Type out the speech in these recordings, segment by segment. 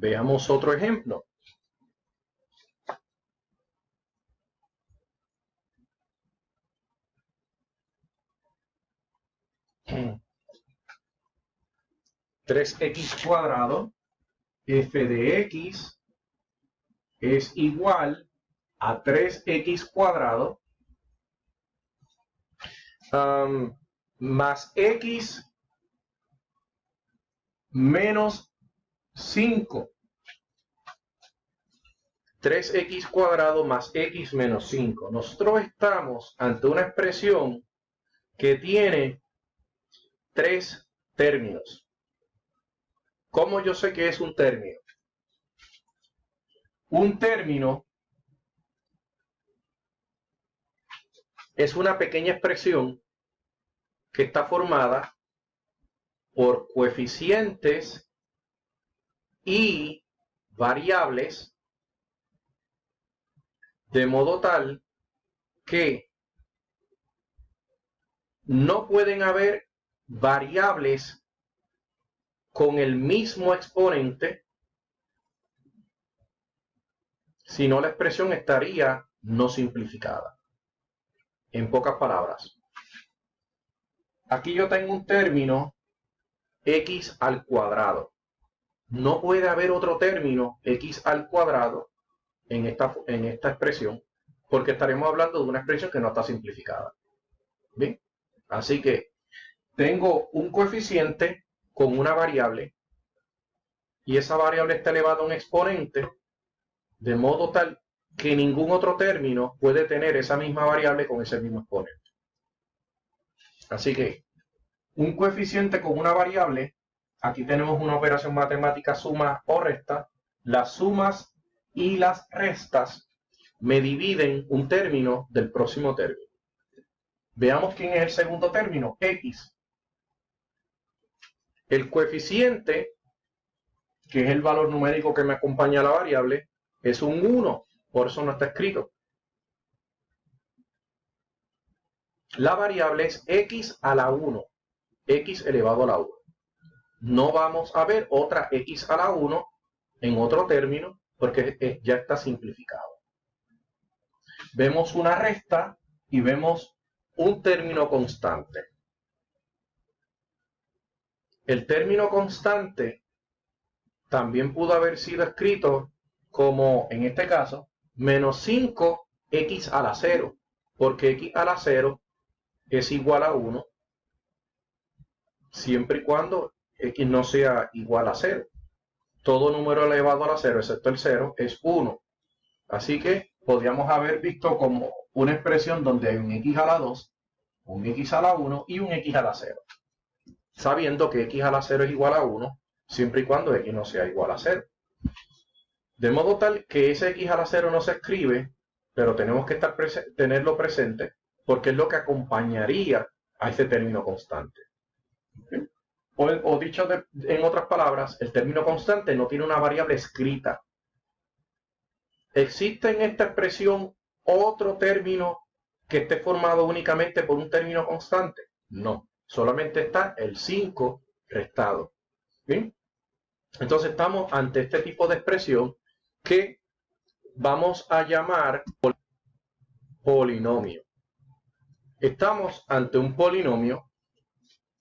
Veamos otro ejemplo. (3x²) f de x es igual a 3x² más x menos 5. 3x² más x menos 5. Nosotros estamos ante una expresión que tiene tres términos. ¿Cómo yo sé que es un término? Un término es una pequeña expresión que está formada por coeficientes y variables de modo tal que no pueden haber variables con el mismo exponente, sino la expresión estaría no simplificada. En pocas palabras, aquí yo tengo un término x². No puede haber otro término x² en esta expresión, porque estaremos hablando de una expresión que no está simplificada. ¿Bien? Así que tengo un coeficiente con una variable y esa variable está elevada a un exponente, de modo tal que ningún otro término puede tener esa misma variable con ese mismo exponente. Así que un coeficiente con una variable, aquí tenemos una operación matemática suma o resta. Las sumas y las restas me dividen un término del próximo término. Veamos quién es el segundo término, x. El coeficiente, que es el valor numérico que me acompaña a la variable, es un 1, por eso no está escrito. La variable es x⁴, x elevado a la 1. No vamos a ver otra x⁴ en otro término porque ya está simplificado. Vemos una resta y vemos un término constante. El término constante también pudo haber sido escrito como, en este caso, menos 5x⁴, porque x⁴ es igual a 1 siempre y cuando x no sea igual a 0. Todo número elevado a la 0, excepto el 0, es 1. Así que podríamos haber visto como una expresión donde hay un x⁴, un x⁴ y un x⁴, sabiendo que x⁴ es igual a 1 siempre y cuando x no sea igual a 0. De modo tal que ese x⁴ no se escribe, pero tenemos que tenerlo presente porque es lo que acompañaría a ese término constante. ¿Sí? O dicho en otras palabras, el término constante no tiene una variable escrita. ¿Existe en esta expresión otro término que esté formado únicamente por un término constante? No, solamente está el 5 restado. ¿Bien? Entonces estamos ante este tipo de expresión que vamos a llamar polinomio. Estamos ante un polinomio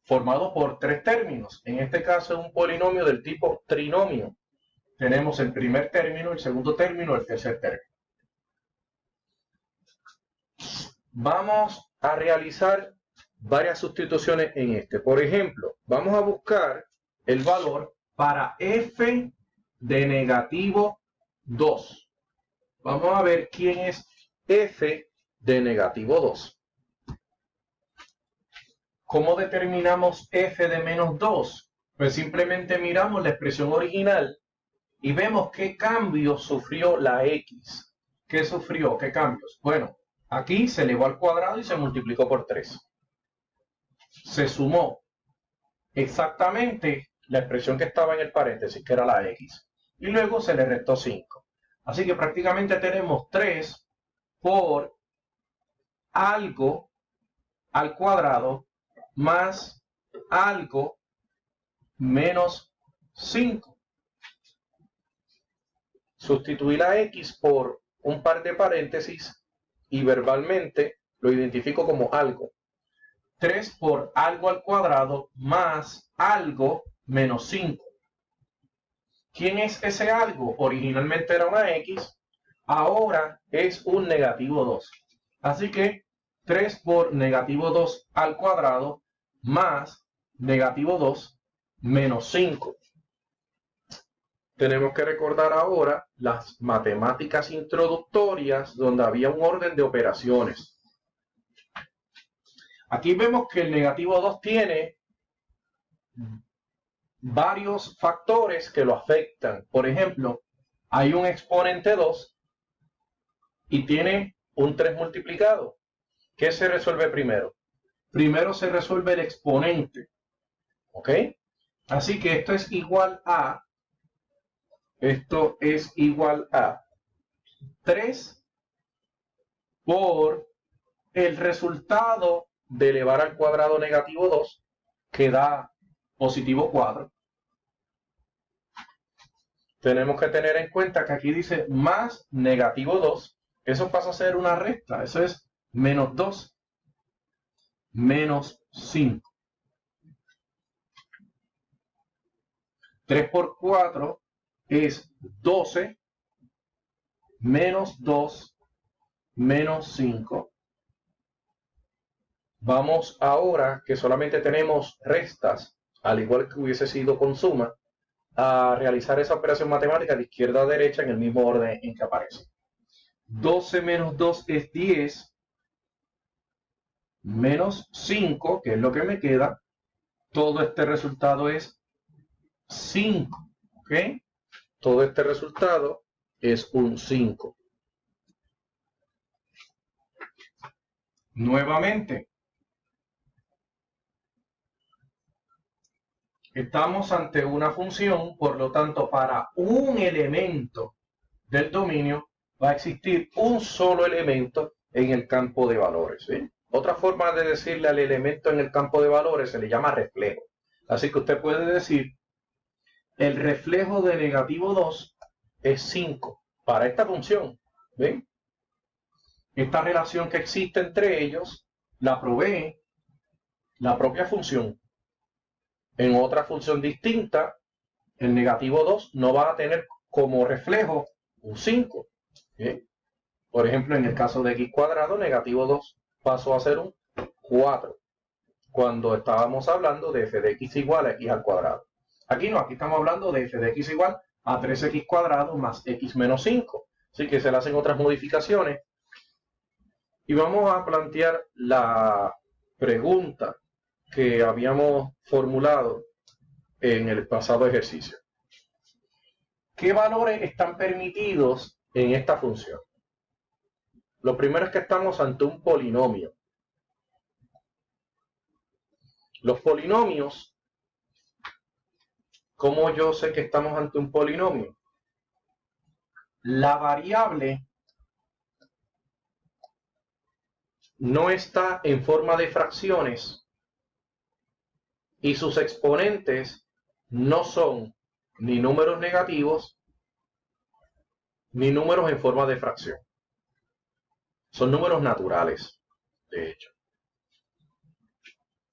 formado por tres términos. En este caso es un polinomio del tipo trinomio. Tenemos el primer término, el segundo término, el tercer término. Vamos a realizar varias sustituciones en este. Por ejemplo, vamos a buscar el valor para f de negativo 2. Vamos a ver quién es f de negativo 2. ¿Cómo determinamos f de menos 2? Pues simplemente miramos la expresión original y vemos qué cambios sufrió la x. ¿Qué sufrió? ¿Qué cambios? Bueno, aquí se elevó al cuadrado y se multiplicó por 3. Se sumó exactamente la expresión que estaba en el paréntesis, que era la x. Y luego se le restó 5. Así que prácticamente tenemos 3 por algo al cuadrado más algo menos 5. sustituir la x por un par de paréntesis y verbalmente lo identifico como algo. 3 por algo al cuadrado más algo menos 5. ¿Quién es ese algo? Originalmente era una x, ahora es un negativo 2. Así que 3 por negativo 2 al cuadrado más negativo 2 menos 5. Tenemos que recordar ahora las matemáticas introductorias donde había un orden de operaciones. Aquí vemos que el negativo 2 tiene varios factores que lo afectan. Por ejemplo, hay un exponente 2 y tiene un 3 multiplicado. ¿Qué se resuelve primero? Primero se resuelve el exponente. ¿Ok? Así que esto es igual a 3 por el resultado de elevar al cuadrado negativo 2, que da positivo 4. Tenemos que tener en cuenta que aquí dice más negativo 2. Eso pasa a ser una recta. Eso es menos 2 menos 5. 3 por 4 es 12 menos 2 menos 5. Vamos ahora, que solamente tenemos restas, al igual que hubiese sido con suma, a realizar esa operación matemática de izquierda a derecha en el mismo orden en que aparece. 12 menos 2 es 10, menos 5, que es lo que me queda. Todo este resultado es 5, ¿ok? Todo este resultado es un 5. Nuevamente, estamos ante una función, por lo tanto, para un elemento del dominio va a existir un solo elemento en el campo de valores, ¿sí? Otra forma de decirle al elemento en el campo de valores se le llama reflejo. Así que usted puede decir, el reflejo de negativo 2 es 5 para esta función, ¿ven? Esta relación que existe entre ellos la provee la propia función. En otra función distinta, el negativo 2 no va a tener como reflejo un 5. ¿Bien? Por ejemplo, en el caso de x cuadrado, negativo 2 pasó a ser un 4, cuando estábamos hablando de f de x igual a x al cuadrado. Aquí no, aquí estamos hablando de f de x igual a 3x cuadrado más x menos 5. Así que se le hacen otras modificaciones. Y vamos a plantear la pregunta que habíamos formulado en el pasado ejercicio. ¿Qué valores están permitidos en esta función? Lo primero es que estamos ante un polinomio. Los polinomios, ¿cómo yo sé que estamos ante un polinomio? La variable no está en forma de fracciones y sus exponentes no son ni números negativos ni números en forma de fracción. Son números naturales, de hecho.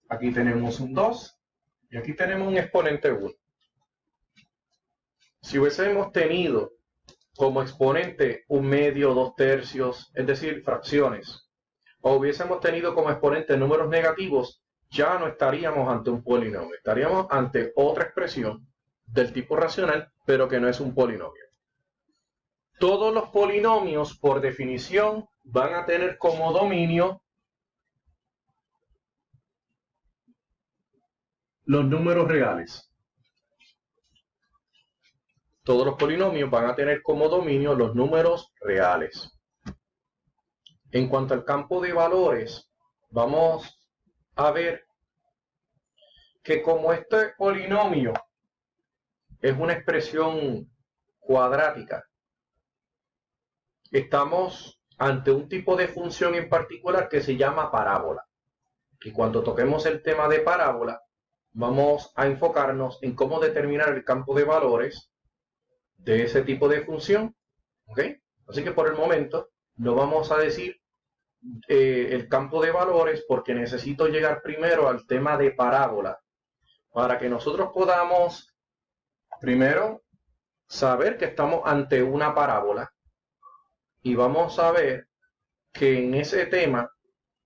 Aquí tenemos un 2 y aquí tenemos un exponente 1. Si hubiésemos tenido como exponente un medio, 2 tercios, es decir, fracciones, o hubiésemos tenido como exponente números negativos, ya no estaríamos ante un polinomio, estaríamos ante otra expresión del tipo racional, pero que no es un polinomio. Todos los polinomios, por definición, van a tener como dominio los números reales. Todos los polinomios van a tener como dominio los números reales. En cuanto al campo de valores, vamos a ver que como este polinomio es una expresión cuadrática, estamos ante un tipo de función en particular que se llama parábola. Y cuando toquemos el tema de parábola, vamos a enfocarnos en cómo determinar el campo de valores de ese tipo de función ¿Ok? Así que por el momento no vamos a decir el campo de valores porque necesito llegar primero al tema de parábola para que nosotros podamos primero saber que estamos ante una parábola y vamos a ver que en ese tema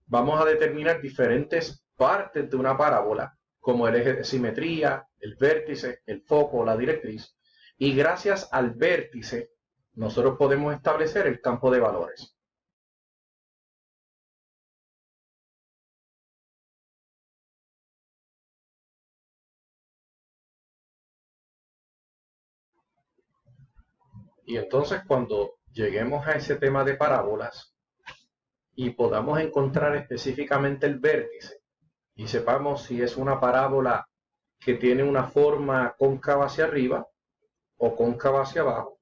vamos a determinar diferentes partes de una parábola, como el eje de simetría, el vértice, el foco, la directriz, y gracias al vértice nosotros podemos establecer el campo de valores. Y entonces cuando lleguemos a ese tema de parábolas y podamos encontrar específicamente el vértice y sepamos si es una parábola que tiene una forma cóncava hacia arriba o cóncava hacia abajo,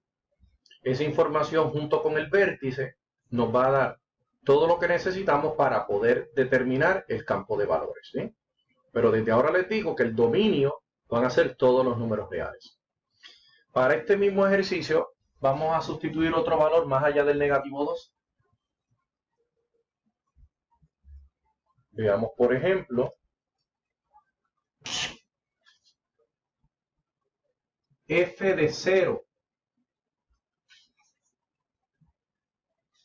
esa información junto con el vértice nos va a dar todo lo que necesitamos para poder determinar el campo de valores, ¿sí? Pero desde ahora les digo que el dominio van a ser todos los números reales. Para este mismo ejercicio vamos a sustituir otro valor más allá del negativo 2. Veamos, por ejemplo, f de 0.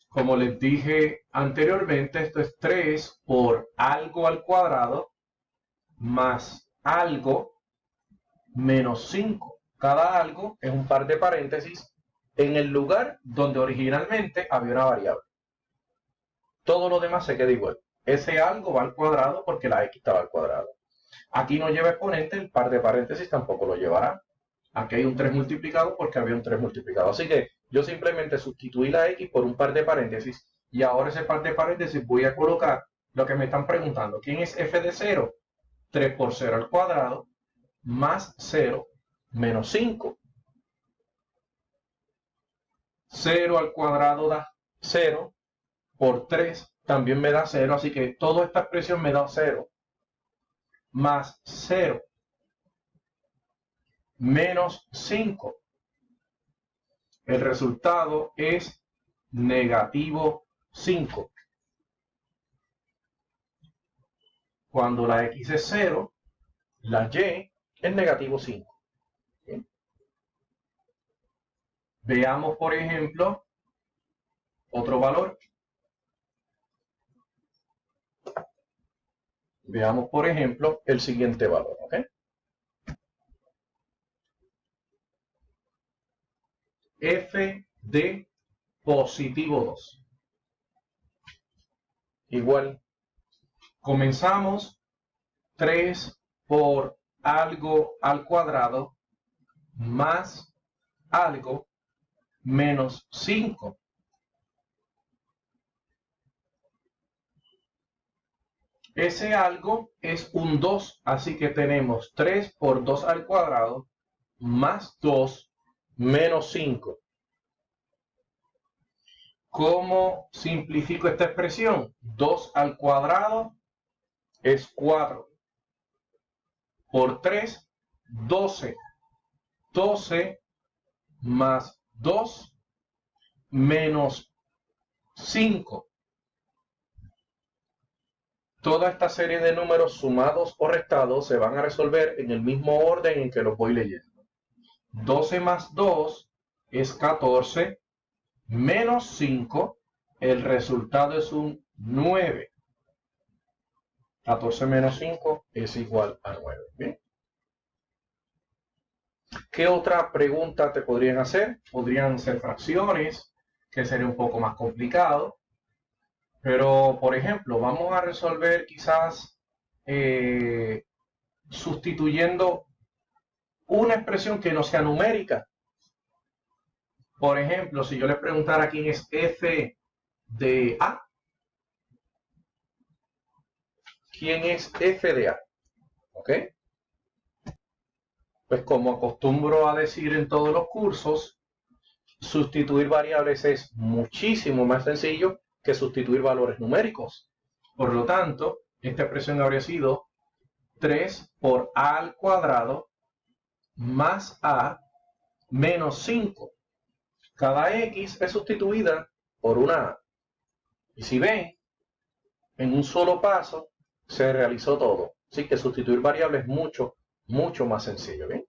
Como les dije anteriormente, esto es 3 por algo al cuadrado más algo menos 5. Cada algo es un par de paréntesis en el lugar donde originalmente había una variable. Todo lo demás se queda igual. Ese algo va al cuadrado porque la x estaba al cuadrado. Aquí no lleva exponente, el par de paréntesis tampoco lo llevará. Aquí hay un 3 multiplicado porque había un 3 multiplicado. Así que yo simplemente sustituí la x por un par de paréntesis y ahora ese par de paréntesis voy a colocar lo que me están preguntando. ¿Quién es f de 0? 3 por 0 al cuadrado más 0 menos 5. 0 al cuadrado da 0 por 3 también me da 0. Así que toda esta expresión me da 0 más 0 menos 5. El resultado es negativo 5. Cuando la x es 0, la y es negativo 5. ¿Bien? Veamos, por ejemplo, otro valor. Veamos, por ejemplo, el siguiente valor. ¿Ok? F de positivo 2. Igual, comenzamos 3 por algo al cuadrado más algo menos 5. Ese algo es un 2, así que tenemos 3 por 2 al cuadrado más 2 menos 5. ¿Cómo simplifico esta expresión? 2 al cuadrado es 4. Por 3, 12. 12 más 2 menos 5. Toda esta serie de números sumados o restados se van a resolver en el mismo orden en que los voy leyendo. 12 más 2 es 14, menos 5, el resultado es un 9. 14 menos 5 es igual a 9. ¿Bien? ¿Qué otra pregunta te podrían hacer? Podrían ser fracciones, que sería un poco más complicado. Pero, por ejemplo, vamos a resolver quizás sustituyendo una expresión que no sea numérica. Por ejemplo, si yo le preguntara quién es f de a, ¿quién es f de a? ¿Ok? Pues como acostumbro a decir en todos los cursos, sustituir variables es muchísimo más sencillo que sustituir valores numéricos. Por lo tanto, esta expresión habría sido 3 por a al cuadrado más a menos 5. cada X es sustituida por una A. Y si ven, en un solo paso se realizó todo. Así que sustituir variables es mucho más sencillo. ¿Bien?